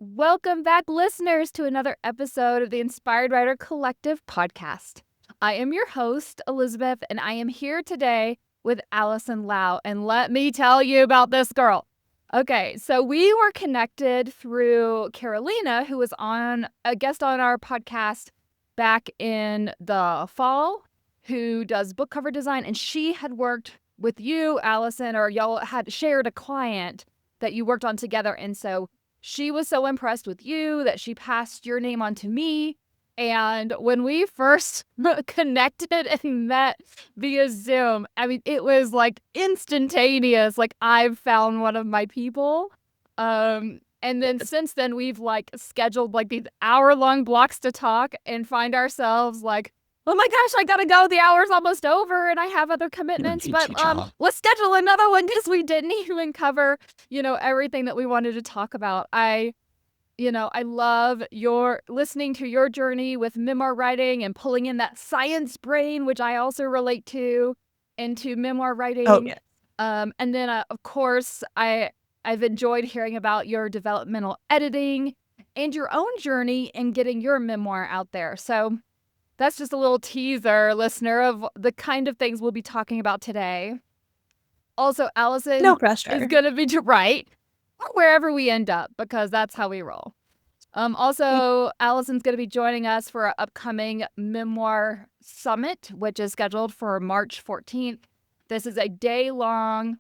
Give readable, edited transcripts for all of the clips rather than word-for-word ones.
Welcome back, listeners, to another episode of the Inspired Writer Collective podcast. I am your host, Elizabeth, and I am here today with Allison Lau. And let me tell you about this girl. Okay, so we were connected through Carolina, who was a guest on our podcast back in the fall, who does book cover design. And she had worked with you, Allison, or y'all had shared a client that you worked on together. And so she was so impressed with you that she passed your name on to me. And when we first connected and met via Zoom, I mean, it was like instantaneous. Like, I've found one of my people. And then since then, we've like scheduled like these hour-long blocks to talk and find ourselves like, oh my gosh, I gotta go. The hour's almost over and I have other commitments. But let's schedule another one because we didn't even cover, everything that we wanted to talk about. I love your listening to your journey with memoir writing and pulling in that science brain, which I also relate to, into memoir writing. Oh, yeah. And then, of course, I've enjoyed hearing about your developmental editing and your own journey in getting your memoir out there. So that's just a little teaser, listener, of the kind of things we'll be talking about today. Also, Allison No pressure. is going to be right wherever we end up because that's how we roll. Also, Allison's going to be joining us for our upcoming Memoir Summit, which is scheduled for March 14th. This is a day-long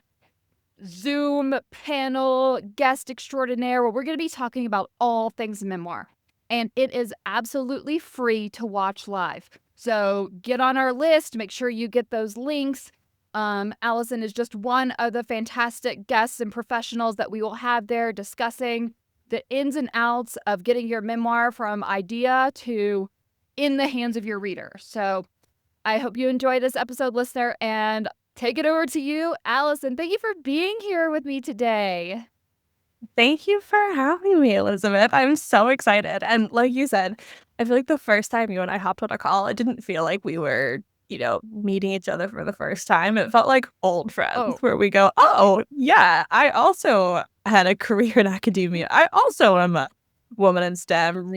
Zoom panel guest extraordinaire where we're going to be talking about all things memoir. And it is absolutely free to watch live. So get on our list. Make sure you get those links. Allison is just one of the fantastic guests and professionals that we will have there discussing the ins and outs of getting your memoir from idea to in the hands of your reader. So I hope you enjoy this episode, listener, and take it over to you, Allison. Thank you for being here with me today. Thank you for having me, Elizabeth. I'm so excited. And like you said, I feel like the first time you and I hopped on a call, it didn't feel like we were, meeting each other for the first time. It felt like old friends where we go, oh, yeah, I also had a career in academia. I also am a woman in STEM,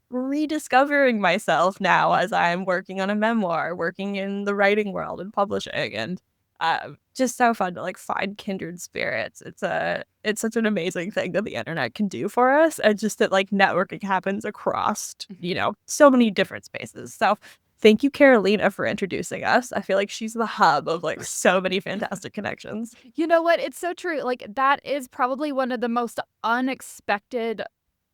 rediscovering myself now as I'm working on a memoir, working in the writing world and publishing. And just so fun to like find kindred spirits. It's such an amazing thing that the internet can do for us, and just that like networking happens across so many different spaces. So thank you, Carolina, for introducing us. I feel like she's the hub of like so many fantastic connections. You know what? It's so true. Like, that is probably one of the most unexpected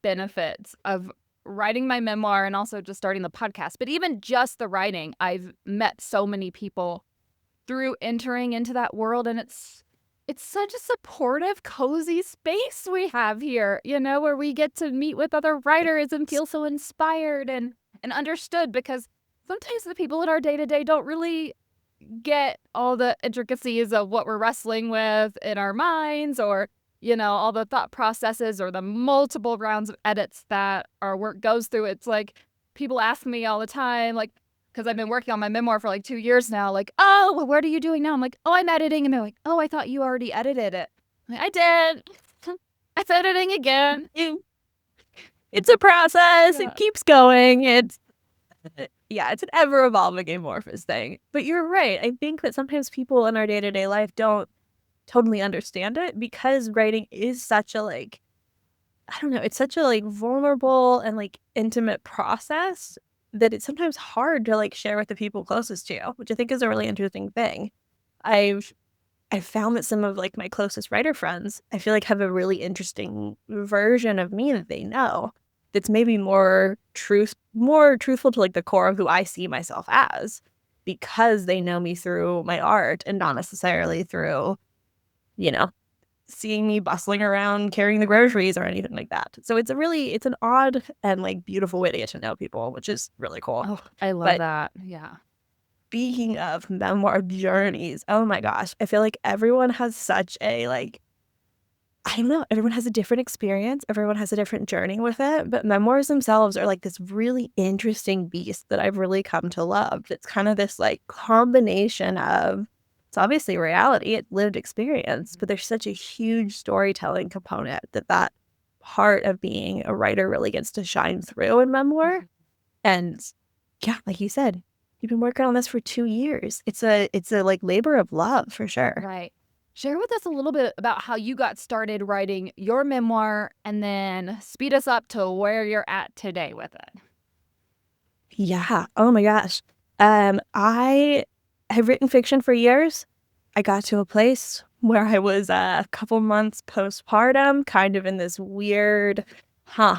benefits of writing my memoir and also just starting the podcast. But even just the writing, I've met so many people through entering into that world, and it's such a supportive, cozy space we have here, where we get to meet with other writers and feel so inspired and understood, because sometimes the people in our day-to-day don't really get all the intricacies of what we're wrestling with in our minds, or all the thought processes or the multiple rounds of edits that our work goes through. It's like people ask me all the time, like, because I've been working on my memoir for like 2 years now, like, oh, well, what are you doing now? I'm like, oh, I'm editing. And they're like, oh, I thought you already edited it. Like, I did. I'm editing again. It's a process. Yeah. It keeps going. It's an ever-evolving amorphous thing. But you're right. I think that sometimes people in our day-to-day life don't totally understand it, because writing is such a it's such a vulnerable and intimate process that it's sometimes hard to share with the people closest to you, which I think is a really interesting thing. I've found that some of my closest writer friends, I feel have a really interesting version of me that they know that's maybe more truthful to the core of who I see myself as, because they know me through my art and not necessarily through, seeing me bustling around carrying the groceries or anything like that. So it's an odd and beautiful way to get to know people, which is really cool. Oh, I love that. Yeah. Speaking of memoir journeys, oh my gosh, I feel everyone has such a I don't know, everyone has a different experience. Everyone has a different journey with it. But memoirs themselves are this really interesting beast that I've really come to love. It's kind of this combination of, it's obviously reality, it's lived experience, but there's such a huge storytelling component that part of being a writer really gets to shine through in Memoir. And yeah, like you said, you've been working on this for 2 years. It's a like labor of love for sure. Right. Share with us a little bit about how you got started writing your memoir and then speed us up to where you're at today with it. Yeah. Oh my gosh. I have written fiction for years. I got to a place where I was a couple months postpartum, kind of in this weird,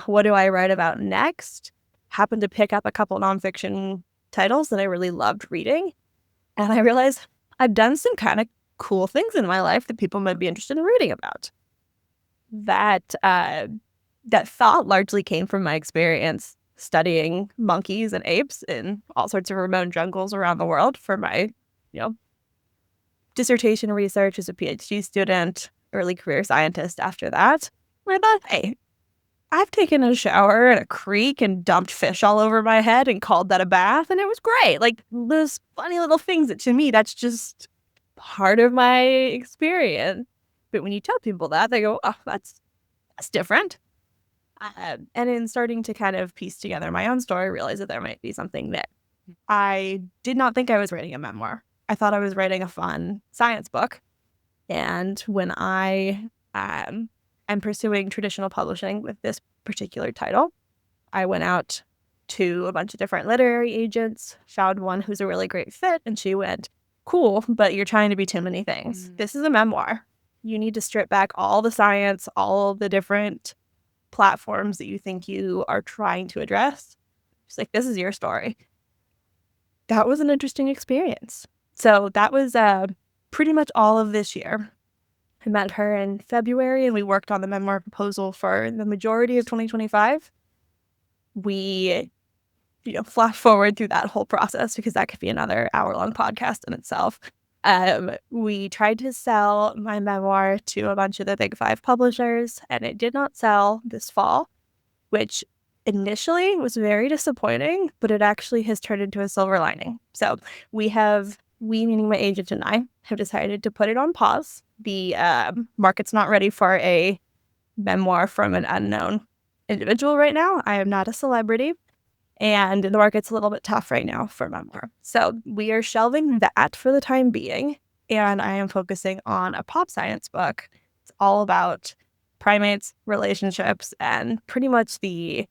what do I write about next? Happened to pick up a couple nonfiction titles that I really loved reading. And I realized I've done some kind of cool things in my life that people might be interested in reading about. That thought largely came from my experience studying monkeys and apes in all sorts of remote jungles around the world for my, dissertation research as a PhD student, early career scientist after that. I thought, hey, I've taken a shower in a creek and dumped fish all over my head and called that a bath, and it was great. Like, those funny little things that to me, that's just part of my experience. But when you tell people that, they go, oh, that's different. And in starting to kind of piece together my own story, I realized that there might be something that I did not think I was writing a memoir. I thought I was writing a fun science book. And when I am pursuing traditional publishing with this particular title, I went out to a bunch of different literary agents, found one who's a really great fit, and she went, cool, but you're trying to be too many things. This is a memoir. You need to strip back all the science, all the different platforms that you think you are trying to address. She's like, this is your story. That was an interesting experience. So that was pretty much all of this year. I met her in February and we worked on the memoir proposal for the majority of 2025. We, flash forward through that whole process because that could be another hour-long podcast in itself. We tried to sell my memoir to a bunch of the big 5 publishers, and it did not sell this fall, which initially was very disappointing, but it actually has turned into a silver lining. So we, meaning my agent and I, have decided to put it on pause. The market's not ready for a memoir from an unknown individual right now. I am not a celebrity, and the market's a little bit tough right now for memoir. So we are shelving that for the time being, and I am focusing on a pop science book. It's all about primates, relationships, and pretty much the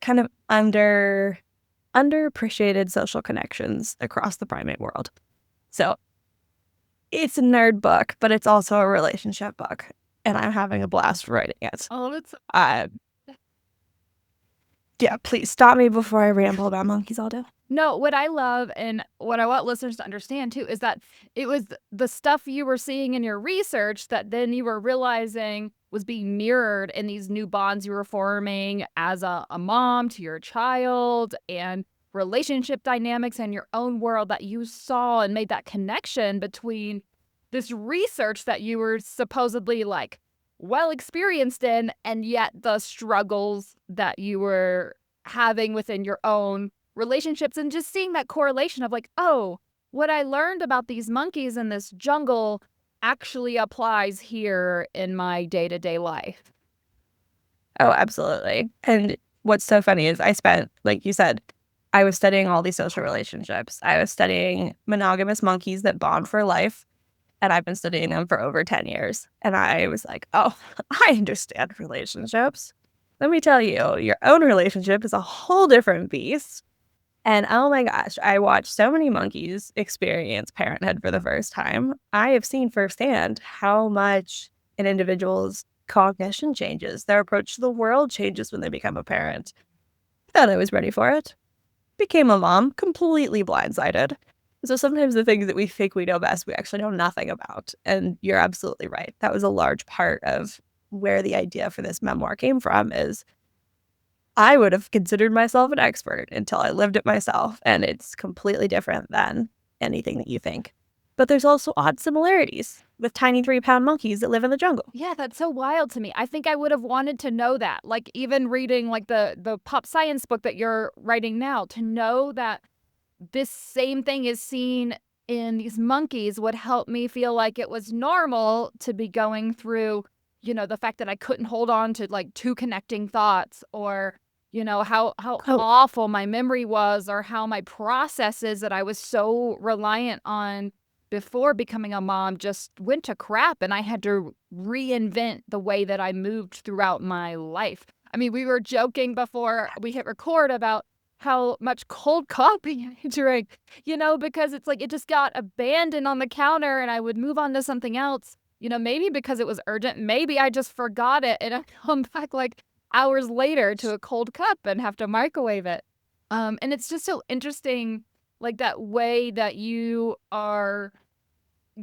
kind of underappreciated social connections across the primate world. So it's a nerd book, but it's also a relationship book, and I'm having a blast writing it. Oh, that's yeah, please stop me before I ramble about monkeys all day. No, what I love and what I want listeners to understand too is that it was the stuff you were seeing in your research that then you were realizing was being mirrored in these new bonds you were forming as a mom to your child, and relationship dynamics in your own world that you saw and made that connection between this research that you were supposedly like well experienced in, and yet the struggles that you were having within your own relationships, and just seeing that correlation of like, oh, what I learned about these monkeys in this jungle actually applies here in my day-to-day life. Oh, absolutely. And what's so funny is I spent, like you said, I was studying all these social relationships. I was studying monogamous monkeys that bond for life, and I've been studying them for over 10 years. And I was like, oh, I understand relationships. Let me tell you, your own relationship is a whole different beast. And oh my gosh, I watched so many monkeys experience parenthood for the first time. I have seen firsthand how much an individual's cognition changes. Their approach to the world changes when they become a parent. Thought I was ready for it. Became a mom, completely blindsided. So sometimes the things that we think we know best, we actually know nothing about. And you're absolutely right. That was a large part of where the idea for this memoir came from, is I would have considered myself an expert until I lived it myself, and it's completely different than anything that you think. But there's also odd similarities with tiny 3-pound monkeys that live in the jungle. Yeah, that's so wild to me. I think I would have wanted to know that. Like, even reading like the pop science book that you're writing now, to know that this same thing is seen in these monkeys would help me feel like it was normal to be going through the fact that I couldn't hold on to like two connecting thoughts, or how Oh, awful my memory was, or how my processes that I was so reliant on before becoming a mom just went to crap, and I had to reinvent the way that I moved throughout my life. I mean, we were joking before we hit record about how much cold coffee I drink, because it's like it just got abandoned on the counter and I would move on to something else, maybe because it was urgent. Maybe I just forgot it and I come back like hours later to a cold cup and have to microwave it. And it's just so interesting, like that way that you are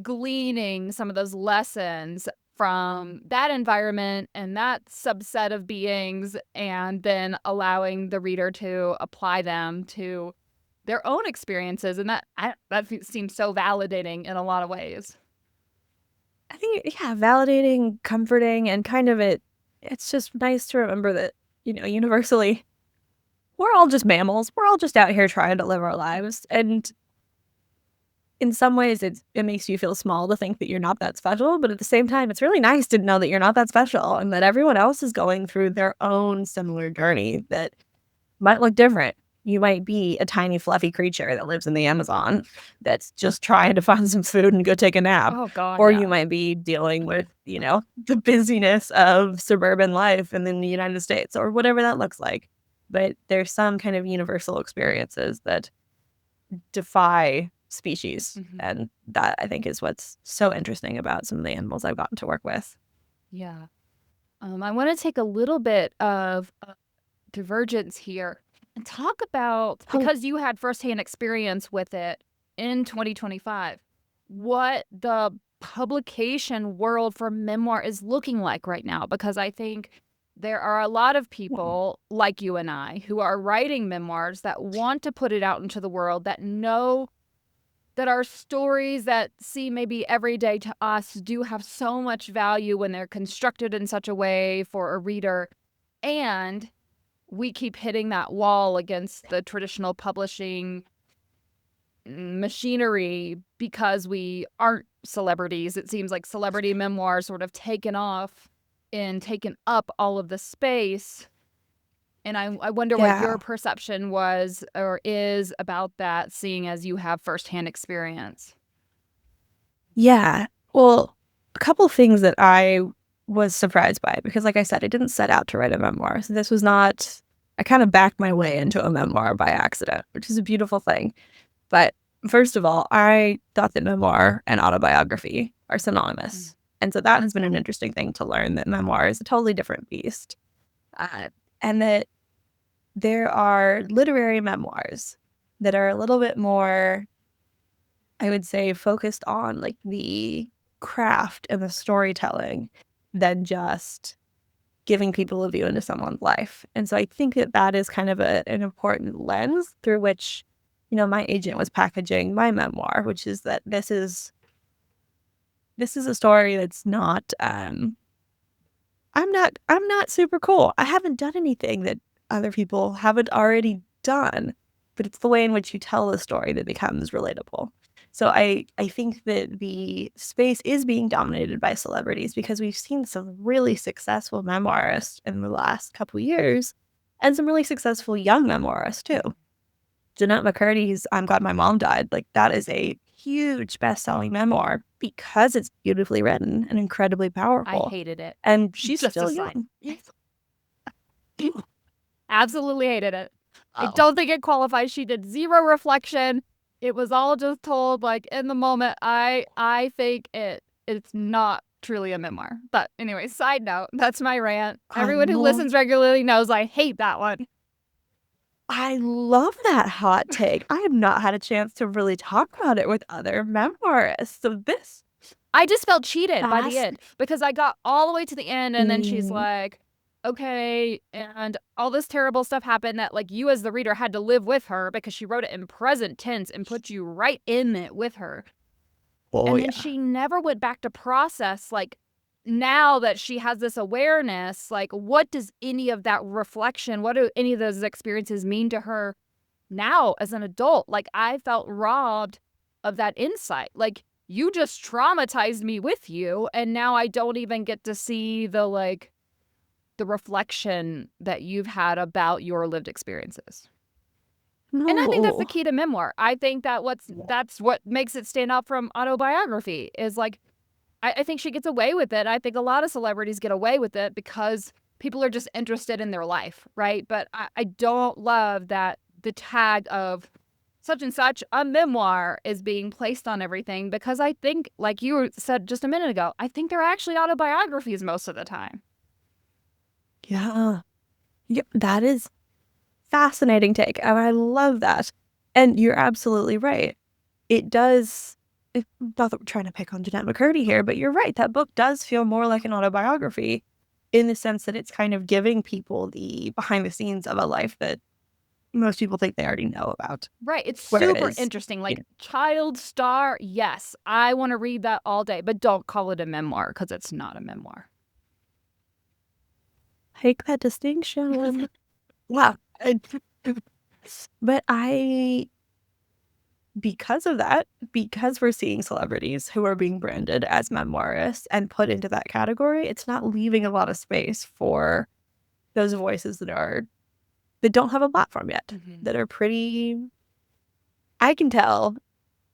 gleaning some of those lessons from that environment and that subset of beings, and then allowing the reader to apply them to their own experiences. And that seems so validating in a lot of ways. I think, yeah, validating, comforting, and kind of it's just nice to remember that, universally, we're all just mammals. We're all just out here trying to live our lives. And in some ways, it makes you feel small to think that you're not that special. But at the same time, it's really nice to know that you're not that special and that everyone else is going through their own similar journey that might look different. You might be a tiny, fluffy creature that lives in the Amazon that's just trying to find some food and go take a nap. Oh, God, Or yeah. you might be dealing with, the busyness of suburban life in the United States or whatever that looks like. But there's some kind of universal experiences that defy species. Mhm. And that, I think, is what's so interesting about some of the animals I've gotten to work with. Yeah. I want to take a little bit of divergence here and talk about, Oh, because you had firsthand experience with it in 2025, what the publication world for memoir is looking like right now. Because I think there are a lot of people like you and I who are writing memoirs that want to put it out into the world, that know that our stories that seem maybe everyday to us do have so much value when they're constructed in such a way for a reader. And we keep hitting that wall against the traditional publishing machinery because we aren't celebrities. It seems like celebrity memoirs sort of taken off and taken up all of the space. And I wonder what yeah. your perception was or is about that, seeing as you have firsthand experience. Yeah. Well, a couple things that I was surprised by, because like I said, I didn't set out to write a memoir. So this was not, I kind of backed my way into a memoir by accident, which is a beautiful thing. But first of all, I thought that memoir and autobiography are synonymous. And so that has been an interesting thing to learn, that memoir is a totally different beast. And that there are literary memoirs that are a little bit more, I would say, focused on like the craft and the storytelling than just giving people a view into someone's life. And so I think that that is kind of an important lens through which, my agent was packaging my memoir, which is that this is a story that's not, I'm not super cool. I haven't done anything that other people haven't already done, but it's the way in which you tell the story that becomes relatable. So I think that the space is being dominated by celebrities because we've seen some really successful memoirists in the last couple of years, and some really successful young memoirists too. Jeanette McCurdy's "I'm Glad My Mom Died," like, that is a huge best-selling memoir because it's beautifully written and incredibly I powerful. hated it. And she's Just still a side. young. Absolutely hated it. I Oh. don't think it qualifies. She did zero reflection. It was all just told like in the moment. I think it's not truly a memoir. But anyway, side note, that's my rant. Everyone who listens regularly knows I hate that one. I love that hot take. I have not had a chance to really talk about it with other memoirists. So this I just felt cheated by the fast end because I got all the way to the end and then she's mm, like, okay, and all this terrible stuff happened that like you as the reader had to live with her because she wrote it in present tense and put you right in it with her. oh And then yeah. she never went back to process, like, now that she has this awareness, like, what does any of that reflection, what do any of those experiences mean to her now as an adult? Like, I felt robbed of that insight. Like, you just traumatized me with you, and now I don't even get to see the reflection that you've had about your lived experiences. And I think that's the No. key to memoir. I think that's what makes it stand out from autobiography is like, I think she gets away with it. I think a lot of celebrities get away with it because people are just interested in their life, right? But I don't love that the tag of such and such a memoir is being placed on everything, because I think, like you said just a minute ago, I think they're actually autobiographies most of the time. Yeah. Yep, that is fascinating take, and I love that. And you're absolutely right. It does, not that we're trying to pick on Jeanette McCurdy here, but you're right. That book does feel more like an autobiography in the sense that it's kind of giving people the behind the scenes of a life that most people think they already know about. Right. It's super Whereas, interesting. you Like, know, child star, yes, I want to read that all day, but don't call it a memoir because it's not a memoir. take that distinction. Wow. But because of that, because we're seeing celebrities who are being branded as memoirists and put into that category, it's not leaving a lot of space for those voices that don't have a platform yet, Mm-hmm. that are pretty. I can tell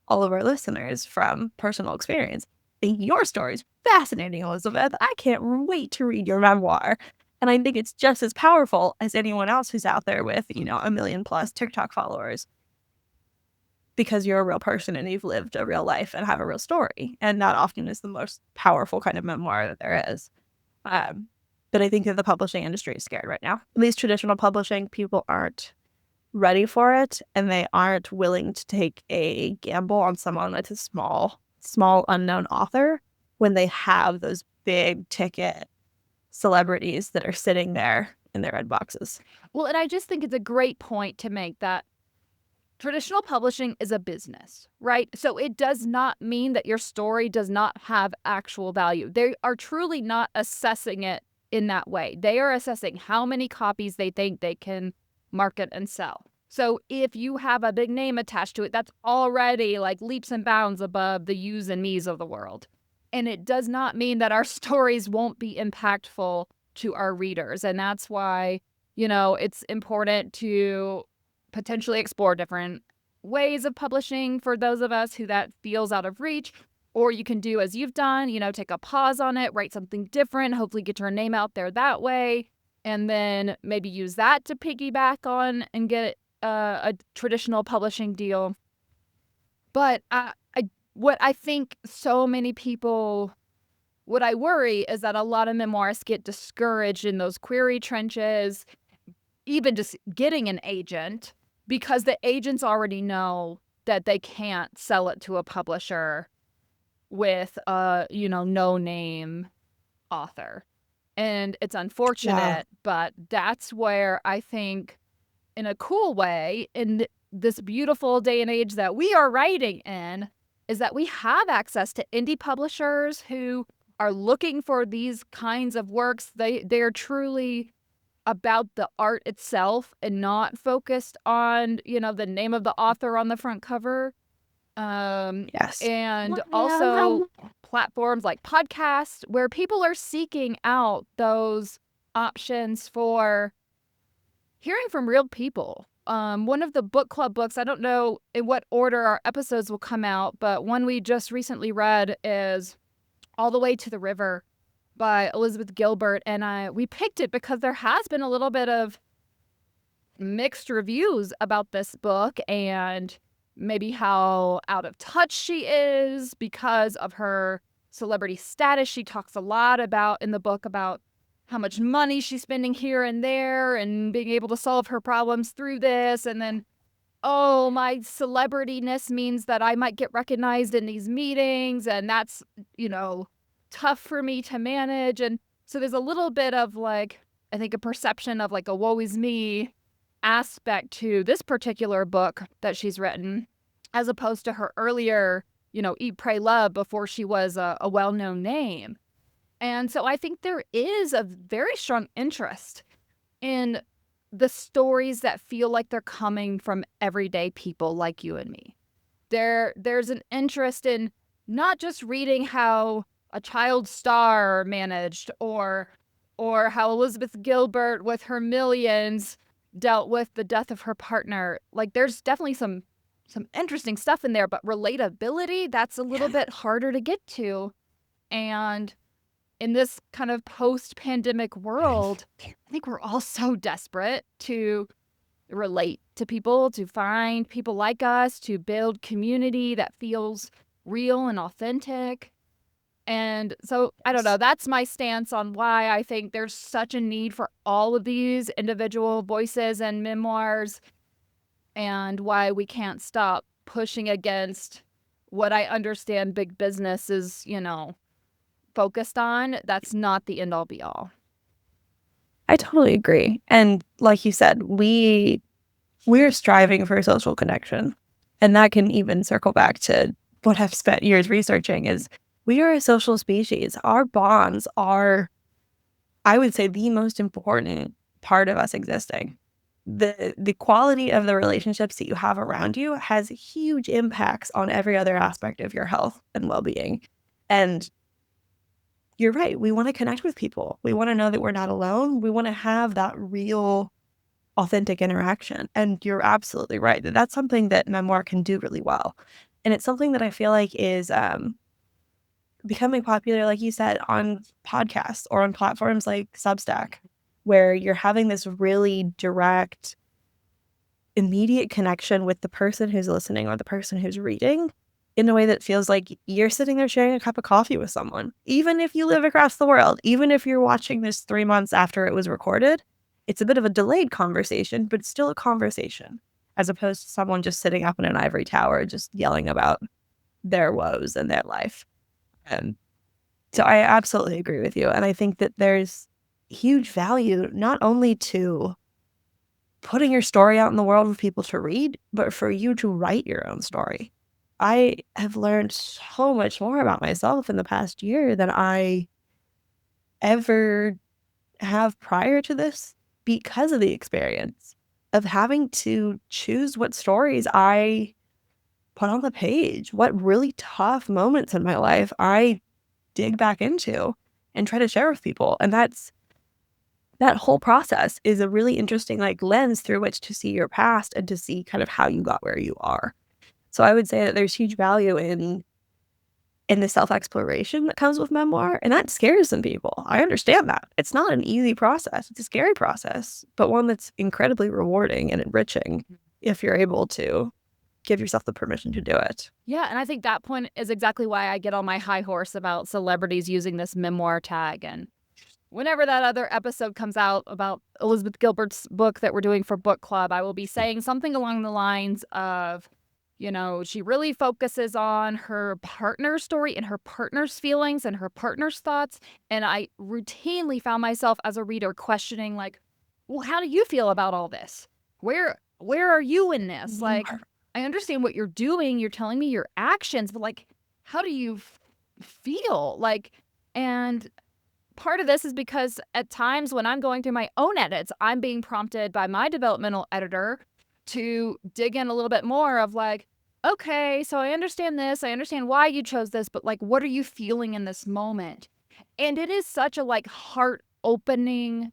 all of our listeners from personal experience that your story is fascinating, Elizabeth. I can't wait to read your memoir. And I think it's just as powerful as anyone else who's out there with, a million plus TikTok followers, because you're a real person and you've lived a real life and have a real story. And that often is the most powerful kind of memoir that there is. Um, but I think that the publishing industry is scared right now. At least traditional publishing, people aren't ready for it, and they aren't willing to take a gamble on someone that's a small unknown author when they have those big ticket celebrities that are sitting there in their red boxes. Well, and I just think it's a great point to make that traditional publishing is a business, right? So it does not mean that your story does not have actual value. They are truly not assessing it in that way. They are assessing how many copies they think they can market and sell. So if you have a big name attached to it, that's already like leaps and bounds above the yous and me's of the world. And it does not mean that our stories won't be impactful to our readers. And that's why, it's important to potentially explore different ways of publishing for those of us who that feels out of reach. Or you can do as you've done, take a pause on it, write something different, hopefully get your name out there that way, and then maybe use that to piggyback on and get a traditional publishing deal. But what I think so many people, what I worry is that a lot of memoirists get discouraged in those query trenches, even just getting an agent, because the agents already know that they can't sell it to a publisher with a, no name author. And it's Yeah. unfortunate, but that's where I think, in a cool way, in this beautiful day and age that we are writing in, is that we have access to indie publishers who are looking for these kinds of works. They're truly about the art itself and not focused on, the name of the author on the front cover. Yes. And also platforms like podcasts where people are seeking out those options for hearing from real people. One of the book club books, I don't know in what order our episodes will come out, but one we just recently read is All the Way to the River by Elizabeth Gilbert. And we picked it because there has been a little bit of mixed reviews about this book and maybe how out of touch she is because of her celebrity status. She talks a lot about in the book about how much money she's spending here and there and being able to solve her problems through this. And then, oh, my celebrityness means that I might get recognized in these meetings, and that's, tough for me to manage. And so there's a little bit of like, I think, a perception of like a woe is me aspect to this particular book that she's written, as opposed to her earlier, Eat, Pray, Love, before she was a well-known name. And so I think there is a very strong interest in the stories that feel like they're coming from everyday people like you and me. There's an interest in not just reading how a child star managed or how Elizabeth Gilbert with her millions dealt with the death of her partner. Like there's definitely some interesting stuff in there, but relatability, that's a little bit harder to get to. And in this kind of post-pandemic world, I think we're all so desperate to relate to people, to find people like us, to build community that feels real and authentic. And so, I don't know, that's my stance on why I think there's such a need for all of these individual voices and memoirs, and why we can't stop pushing against what I understand big business is, focused on. That's not the end all be all. I totally agree. And like you said, we're striving for social connection. And that can even circle back to what I've spent years researching is we are a social species. Our bonds are, I would say, the most important part of us existing. The quality of the relationships that you have around you has huge impacts on every other aspect of your health and well-being. And you're right. We want to connect with people. We want to know that we're not alone. We want to have that real, authentic interaction. And you're absolutely right. That's something that Memoir can do really well. And it's something that I feel like is becoming popular, like you said, on podcasts or on platforms like Substack, where you're having this really direct, immediate connection with the person who's listening or the person who's reading in a way that feels like you're sitting there sharing a cup of coffee with someone. Even if you live across the world, even if you're watching this 3 months after it was recorded, it's a bit of a delayed conversation, but it's still a conversation, as opposed to someone just sitting up in an ivory tower just yelling about their woes in their life. And so I absolutely agree with you. And I think that there's huge value not only to putting your story out in the world for people to read, but for you to write your own story. I have learned so much more about myself in the past year than I ever have prior to this because of the experience of having to choose what stories I put on the page, what really tough moments in my life I dig back into and try to share with people. And that whole process is a really interesting lens through which to see your past and to see kind of how you got where you are. So I would say that there's huge value in the self-exploration that comes with memoir, and that scares some people. I understand that. It's not an easy process. It's a scary process, but one that's incredibly rewarding and enriching if you're able to give yourself the permission to do it. Yeah, and I think that point is exactly why I get on my high horse about celebrities using this memoir tag. And whenever that other episode comes out about Elizabeth Gilbert's book that we're doing for book club, I will be saying something along the lines of, she really focuses on her partner's story and her partner's feelings and her partner's thoughts. And I routinely found myself as a reader questioning, well, how do you feel about all this? Where are you in this? Like, I understand what you're doing. You're telling me your actions, but how do you feel? And part of this is because at times when I'm going through my own edits, I'm being prompted by my developmental editor to dig in a little bit more of okay, so I understand this. I understand why you chose this, but what are you feeling in this moment? And it is such a heart opening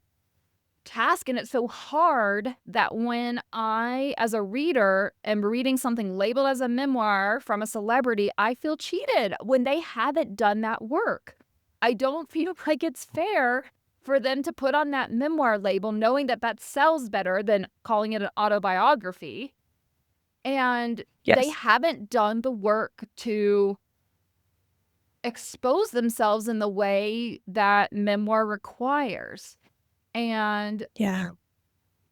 task. And it's so hard that when I, as a reader, am reading something labeled as a memoir from a celebrity, I feel cheated when they haven't done that work. I don't feel like it's fair for them to put on that memoir label, knowing that sells better than calling it an autobiography. And they haven't done the work to expose themselves in the way that memoir requires. And Yeah.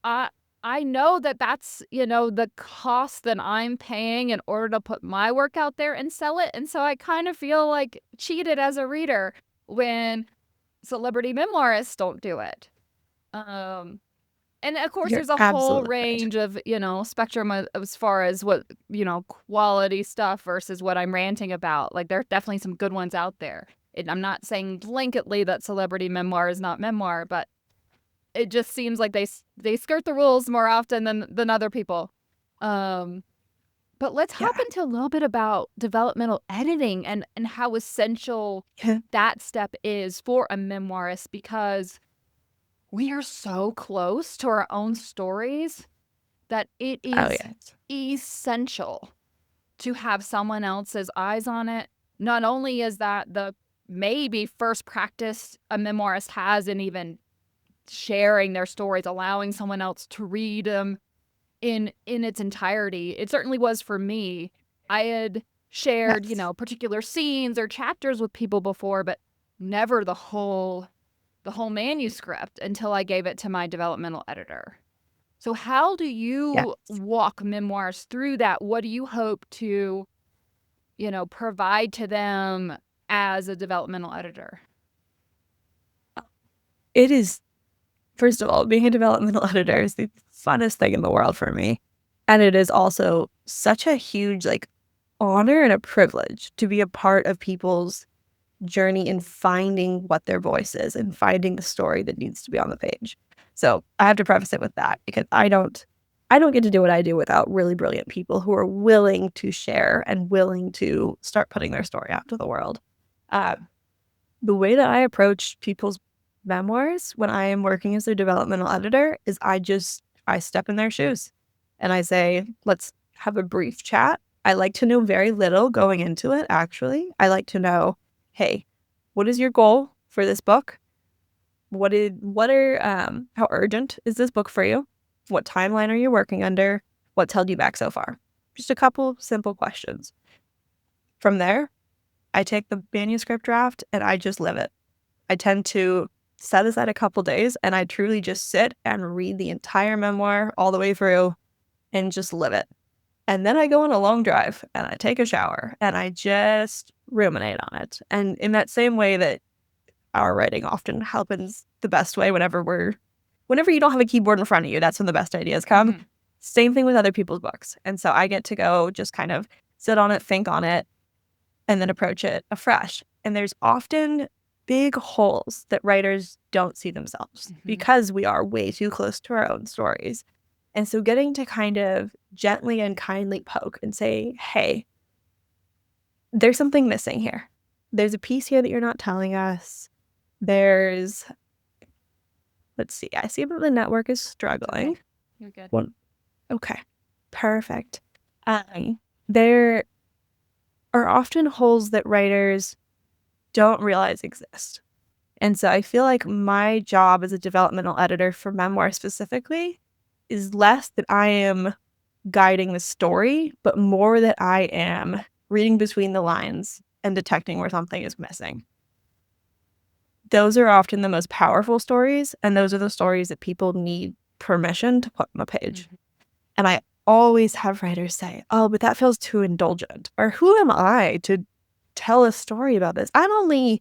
I know that's, the cost that I'm paying in order to put my work out there and sell it. And so I kind of feel cheated as a reader when celebrity memoirists don't do it. And of course, You're there's a whole absolutely right. range of, spectrum as far as what, quality stuff versus what I'm ranting about. There are definitely some good ones out there. And I'm not saying blanketly that celebrity memoir is not memoir, but it just seems like they skirt the rules more often than other people. But let's Yeah. hop into a little bit about developmental editing and how essential Yeah. that step is for a memoirist, because we are so close to our own stories that it Oh, is yes. essential to have someone else's eyes on it. Not only is that the maybe first practice a memoirist has in even sharing their stories, allowing someone else to read them in its entirety. It certainly was for me. I had shared, Yes. particular scenes or chapters with people before, but never the whole manuscript until I gave it to my developmental editor. So how do Yes. you walk memoirs through that? What do you hope to, provide to them as a developmental editor? It is, first of all, being a developmental editor is the funnest thing in the world for me. And it is also such a huge, like, honor and a privilege to be a part of people's journey in finding what their voice is and finding the story that needs to be on the page. So I have to preface it with that because I don't get to do what I do without really brilliant people who are willing to share and willing to start putting their story out to the world. Um, the way that I approach people's memoirs when I am working as their developmental editor is I step in their shoes and I say, let's have a brief chat. I like to know very little going into it, actually. I like to know, hey, what is your goal for this book? How urgent is this book for you? What timeline are you working under? What's held you back so far? Just a couple simple questions. From there, I take the manuscript draft and I just live it. I tend to set aside a couple days and I truly just sit and read the entire memoir all the way through and just live it. And then I go on a long drive and I take a shower and I just ruminate on it. And in that same way that our writing often happens the best way whenever you don't have a keyboard in front of you, that's when the best ideas come. Mhm. Same thing with other people's books. And so I get to go just kind of sit on it, think on it, and then approach it afresh. And there's often big holes that writers don't see themselves because we are way too close to our own stories. And so getting to kind of gently and kindly poke and say, hey, there's something missing here. There's a piece here that you're not telling us. There's, let's see, I see that the network is struggling. Okay. You're good. One, okay, perfect. There are often holes that writers don't realize exist. And so I feel like my job as a developmental editor for memoir specifically is less that I am guiding the story, but more that I am reading between the lines and detecting where something is missing. Those are often the most powerful stories, and those are the stories that people need permission to put on the page. And I always have writers say, oh, but that feels too indulgent. Or who am I to tell a story about this? I'm only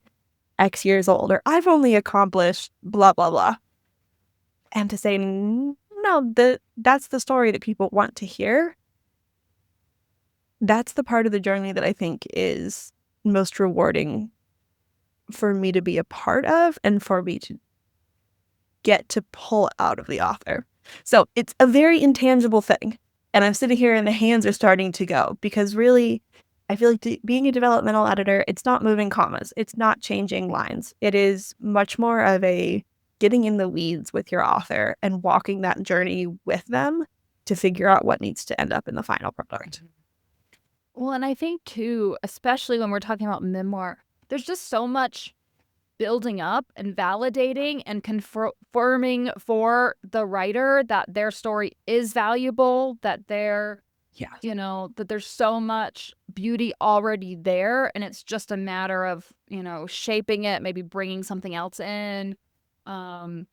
X years old, or I've only accomplished blah, blah, blah. And to say, no, that's the story that people want to hear. That's the part of the journey that I think is most rewarding for me to be a part of and for me to get to pull out of the author. So it's a very intangible thing. And I'm sitting here and the hands are starting to go because really, I feel like being a developmental editor, it's not moving commas. It's not changing lines. It is much more of a getting in the weeds with your author and walking that journey with them to figure out what needs to end up in the final product. Well, and I think too, especially when we're talking about memoir, there's just so much building up and validating and confirming for the writer that their story is valuable, that Yeah. that there's so much beauty already there, and it's just a matter of, shaping it, maybe bringing something else in. And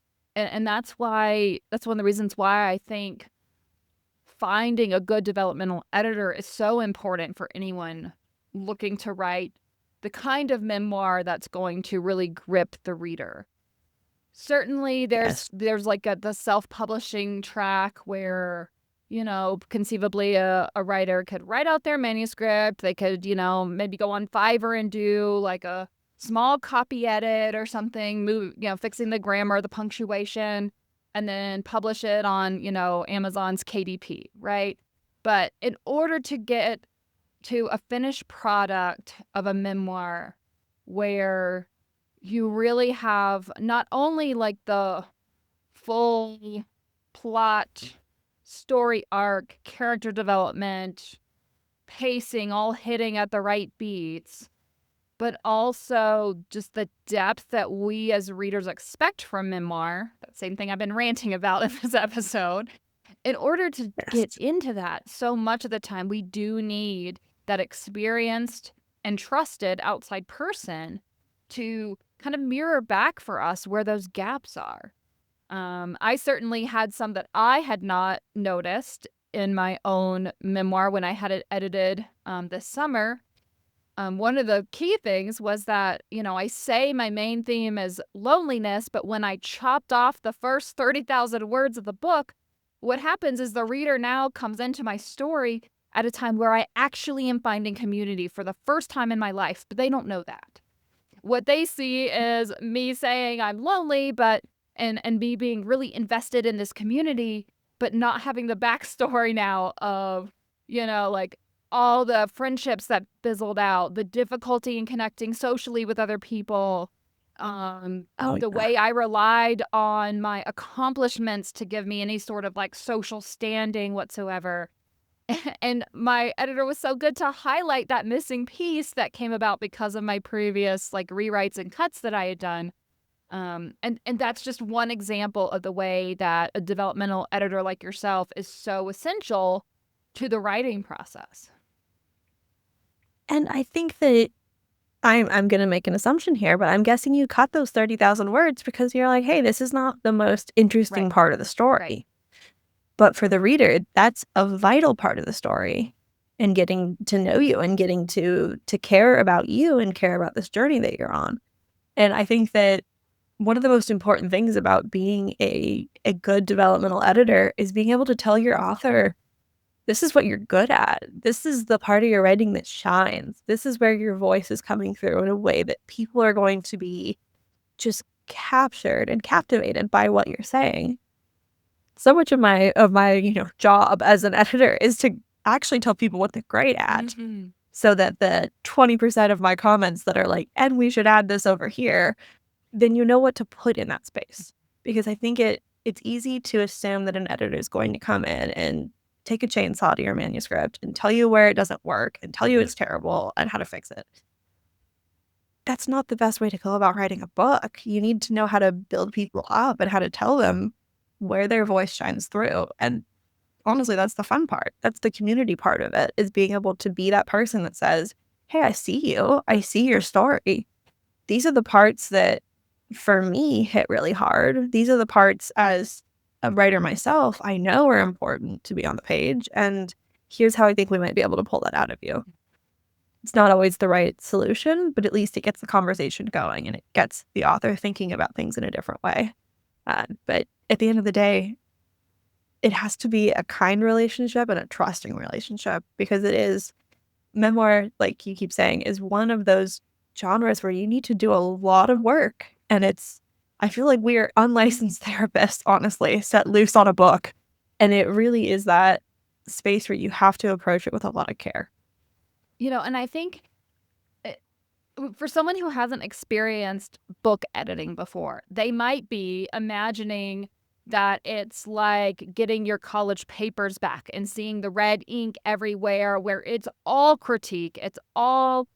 that's one of the reasons why I think finding a good developmental editor is so important for anyone looking to write the kind of memoir that's going to really grip the reader. Certainly Yes. there's like the self-publishing track where, conceivably a writer could write out their manuscript. They could, maybe go on Fiverr and do like a small copy edit or something, fixing the grammar, the punctuation, and then publish it on, Amazon's KDP, right? But in order to get to a finished product of a memoir where you really have not only like the full plot, story arc, character development, pacing all hitting at the right beats, but also just the depth that we as readers expect from memoir. That same thing I've been ranting about in this episode. In order to get Yes. into that, so much of the time we do need that experienced and trusted outside person to kind of mirror back for us where those gaps are. I certainly had some that I had not noticed in my own memoir when I had it edited this summer. One of the key things was that, I say my main theme is loneliness, but when I chopped off the first 30,000 words of the book, what happens is the reader now comes into my story at a time where I actually am finding community for the first time in my life, but they don't know that. What they see is me saying I'm lonely, but and me being really invested in this community, but not having the backstory now of, like all the friendships that fizzled out, the difficulty in connecting socially with other people, Oh, the yeah. way I relied on my accomplishments to give me any sort of like social standing whatsoever. And my editor was so good to highlight that missing piece that came about because of my previous like rewrites and cuts that I had done. And that's just one example of the way that a developmental editor like yourself is so essential to the writing process. And I think that I'm gonna make an assumption here, but I'm guessing you cut those 30,000 words because you're like, "Hey, this is not the most interesting Right. part of the Right. story." But for the reader, that's a vital part of the story, and getting to know you and getting to care about you and care about this journey that you're on. And I think that one of the most important things about being a good developmental editor is being able to tell your author, "This is what you're good at. This is the part of your writing that shines. This is where your voice is coming through in a way that people are going to be just captured and captivated by what you're saying." So much of my job as an editor is to actually tell people what they're great at, Mm-hmm. so that the 20% of my comments that are like, "And we should add this over here," then you know what to put in that space. Because I think it's easy to assume that an editor is going to come in and take a chainsaw to your manuscript and tell you where it doesn't work and tell you it's terrible and how to fix it. That's not the best way to go about writing a book. You need to know how to build people up and how to tell them where their voice shines through. And honestly, that's the fun part. That's the community part of it, is being able to be that person that says, "Hey, I see you. I see your story. These are the parts that for me hit really hard. These are the parts as a writer myself I know are important to be on the page. And here's how I think we might be able to pull that out of you." It's not always the right solution, but at least it gets the conversation going and it gets the author thinking about things in a different way. But at the end of the day, it has to be a kind relationship and a trusting relationship, because it is memoir, like you keep saying, is one of those genres where you need to do a lot of work. And I feel like we are unlicensed therapists, honestly, set loose on a book. And it really is that space where you have to approach it with a lot of care. And I think for someone who hasn't experienced book editing before, they might be imagining that it's like getting your college papers back and seeing the red ink everywhere, where it's all critique. It's all,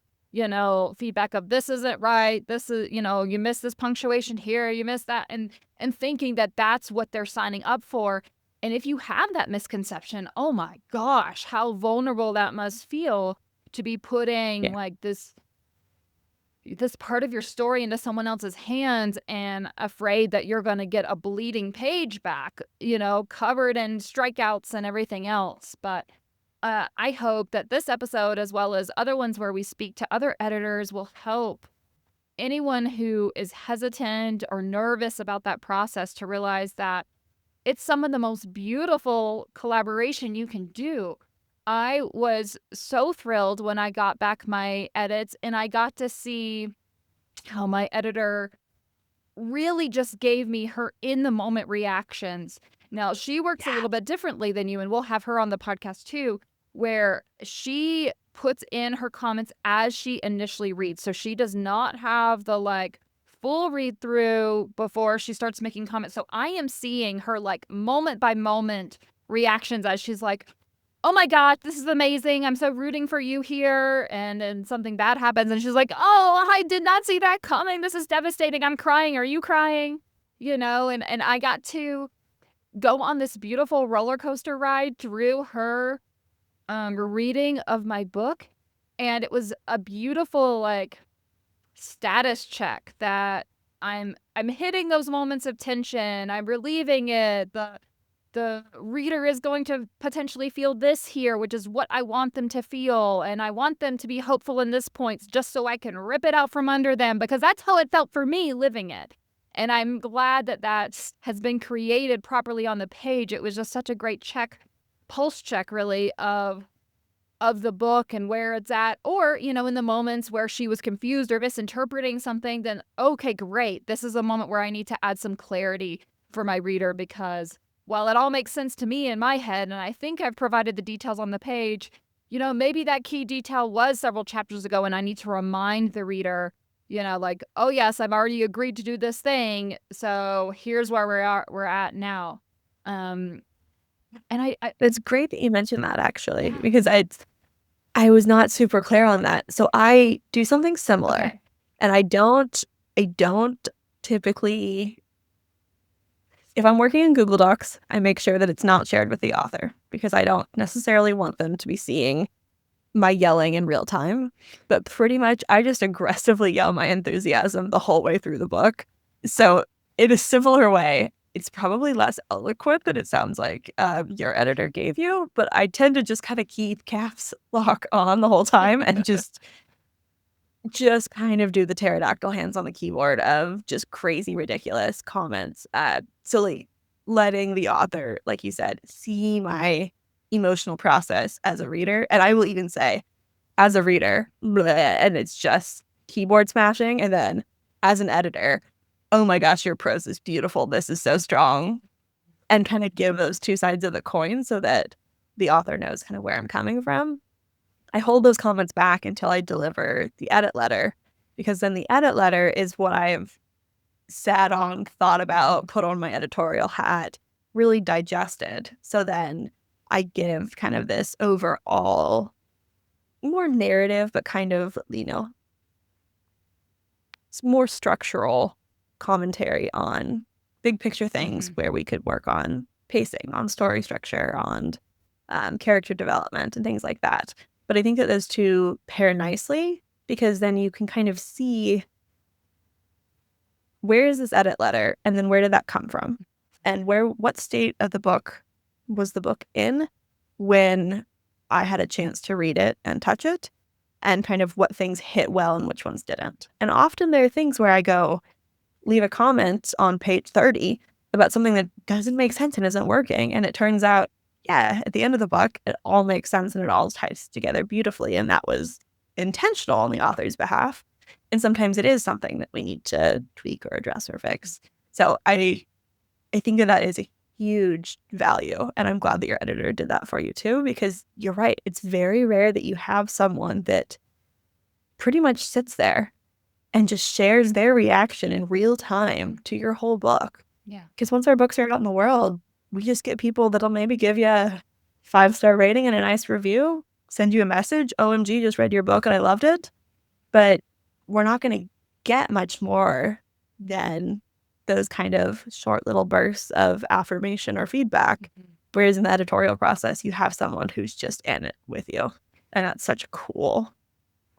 feedback of this isn't right. This is, you missed this punctuation here, you missed that. And thinking that that's what they're signing up for. And if you have that misconception, oh my gosh, how vulnerable that must feel to be putting Yeah. like this part of your story into someone else's hands and afraid that you're going to get a bleeding page back, covered in strikeouts and everything else. But I hope that this episode, as well as other ones where we speak to other editors, will help anyone who is hesitant or nervous about that process to realize that it's some of the most beautiful collaboration you can do. I was so thrilled when I got back my edits and I got to see how my editor really just gave me her in the moment reactions Now, she works a little bit differently than you, and we'll have her on the podcast too, where she puts in her comments as she initially reads. So she does not have the like full read through before she starts making comments. So I am seeing her like moment by moment reactions as she's like, oh my gosh, this is amazing. I'm so rooting for you here. And then something bad happens and she's like, oh, I did not see that coming. This is devastating. I'm crying. Are you crying? You know, and I got to go on this beautiful roller coaster ride through her reading of my book. And it was a beautiful like status check that I'm hitting those moments of tension. I'm relieving it. The reader is going to potentially feel this here, which is what I want them to feel. And I want them to be hopeful in this point just so I can rip it out from under them because that's how it felt for me living it. And I'm glad that that has been created properly on the page. It was just such a great check, pulse check really of the book and where it's at, or, you know, in the moments where she was confused or misinterpreting something, then okay, great. This is a moment where I need to add some clarity for my reader because while it all makes sense to me in my head, and I think I've provided the details on the page, you know, maybe that key detail was several chapters ago and I need to remind the reader, you know, like, oh yes, I've already agreed to do this thing, so here's where we're at now. And I It's great that you mentioned that actually, because I was not super clear on that. So I do something similar. Okay. And I don't typically, if I'm working in Google Docs, I make sure that it's not shared with the author because I don't necessarily want them to be seeing my yelling in real time. But pretty much I just aggressively yell my enthusiasm the whole way through the book. So in a similar way, it's probably less eloquent than it sounds like your editor gave you, but I tend to just kind of keep caps lock on the whole time and just kind of do the pterodactyl hands on the keyboard of just crazy, ridiculous comments. So like letting the author, like you said, see my emotional process as a reader. And I will even say, as a reader, bleh, and it's just keyboard smashing. And then as an editor, oh my gosh, your prose is beautiful. This is so strong. And kind of give those two sides of the coin so that the author knows kind of where I'm coming from. I hold those comments back until I deliver the edit letter, because then the edit letter is what I've sat on, thought about, put on my editorial hat, really digested. So then I give kind of this overall, more narrative, but kind of, you know, it's more structural commentary on big picture things where we could work on pacing, on story structure, on character development and things like that. But I think that those two pair nicely because then you can kind of see where is this edit letter and then where did that come from? And what state of the book was the book in when I had a chance to read it and touch it, and kind of what things hit well and which ones didn't. And often there are things where I go, leave a comment on page 30 about something that doesn't make sense and isn't working. And it turns out, yeah, at the end of the book, it all makes sense and it all ties together beautifully. And that was intentional on the author's behalf. And sometimes it is something that we need to tweak or address or fix. So I think that is a huge value. And I'm glad that your editor did that for you too, because you're right. It's very rare that you have someone that pretty much sits there and just shares their reaction in real time to your whole book. Yeah. Because once our books are out in the world, we just get people that'll maybe give you a 5-star rating and a nice review, send you a message, OMG, just read your book and I loved it. But we're not going to get much more than those kind of short little bursts of affirmation or feedback. Whereas in the editorial process, you have someone who's just in it with you. And that's such a cool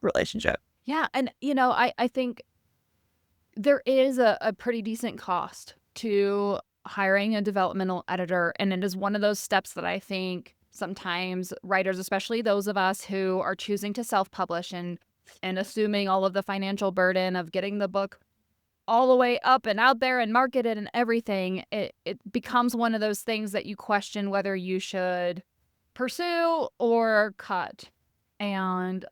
relationship. Yeah. And, you know, I think there is a pretty decent cost to hiring a developmental editor. And it is one of those steps that I think sometimes writers, especially those of us who are choosing to self-publish and assuming all of the financial burden of getting the book all the way up and out there and marketed and everything, it becomes one of those things that you question whether you should pursue or cut. And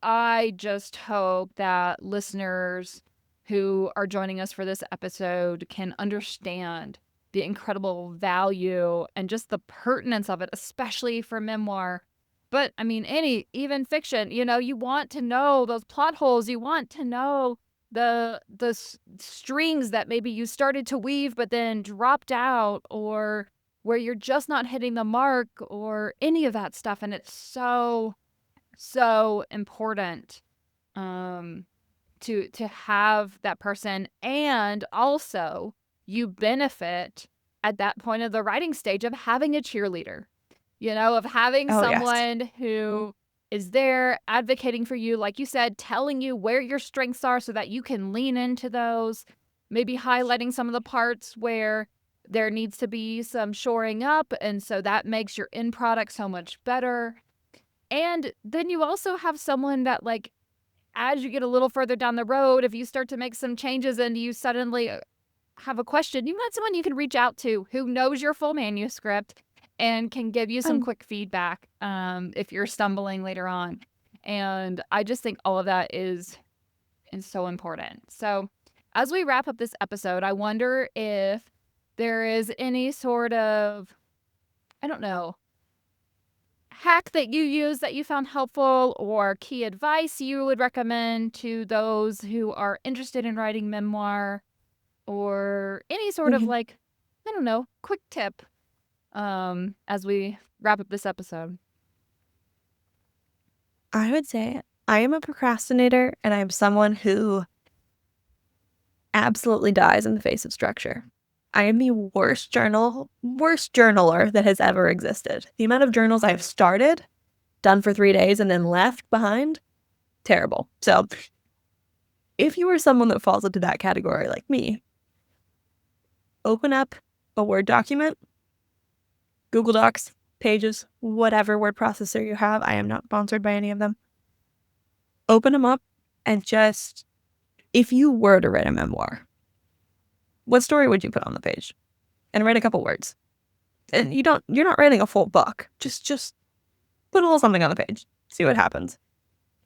I just hope that listeners who are joining us for this episode can understand the incredible value and just the pertinence of it, especially for memoir. But I mean, even fiction, you want to know those plot holes. You want to know the strings that maybe you started to weave but then dropped out, or where you're just not hitting the mark, or any of that stuff. And it's so important to have that person. And also, you benefit at that point of the writing stage of having a cheerleader, of having Oh, yes. someone who is there advocating for you, like you said, telling you where your strengths are so that you can lean into those, maybe highlighting some of the parts where there needs to be some shoring up. And so that makes your end product so much better. And then you also have someone that, like, as you get a little further down the road, if you start to make some changes and you suddenly have a question, you've got someone you can reach out to who knows your full manuscript and can give you some Um, quick feedback if you're stumbling later on. And I just think all of that is so important. So as we wrap up this episode, I wonder if there is any sort of, I don't know, hack that you use that you found helpful, or key advice you would recommend to those who are interested in writing memoir, or any sort of, like, I don't know, quick tip as we wrap up this episode. I would say I am a procrastinator, and I am someone who absolutely dies in the face of structure. I am the worst journaler that has ever existed. The amount of journals I've started, done for 3 days, and then left behind, terrible. So if you are someone that falls into that category like me, open up a Word document, Google Docs, Pages, whatever word processor you have. I am not sponsored by any of them. Open them up and just, if you were to write a memoir, what story would you put on the page? And write a couple words. And you're not writing a full book. Just put a little something on the page. See what happens.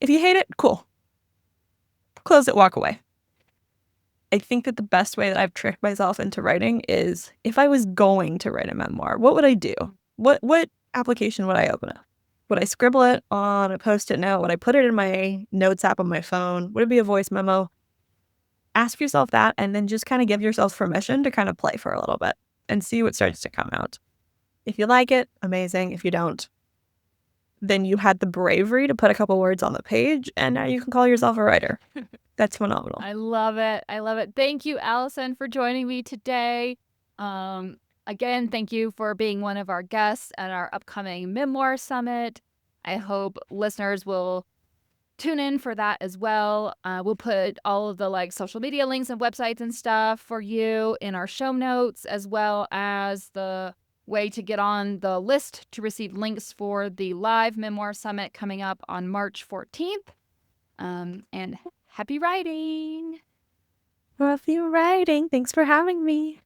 If you hate it, cool. Close it, walk away. I think that the best way that I've tricked myself into writing is, if I was going to write a memoir, what would I do? What application would I open up? Would I scribble it on a Post-it note? Would I put it in my notes app on my phone? Would it be a voice memo? Ask yourself that, and then just kind of give yourself permission to kind of play for a little bit and see what starts to come out. If you like it, amazing. If you don't, then you had the bravery to put a couple words on the page, and now you can call yourself a writer. That's phenomenal. I love it. I love it. Thank you, Allison, for joining me today. Again, thank you for being one of our guests at our upcoming Memoir Summit. I hope listeners will tune in for that as well. We'll put all of the social media links and websites and stuff for you in our show notes, as well as the way to get on the list to receive links for the live Memoir Summit coming up on March 14th. And happy writing! Happy writing. Thanks for having me.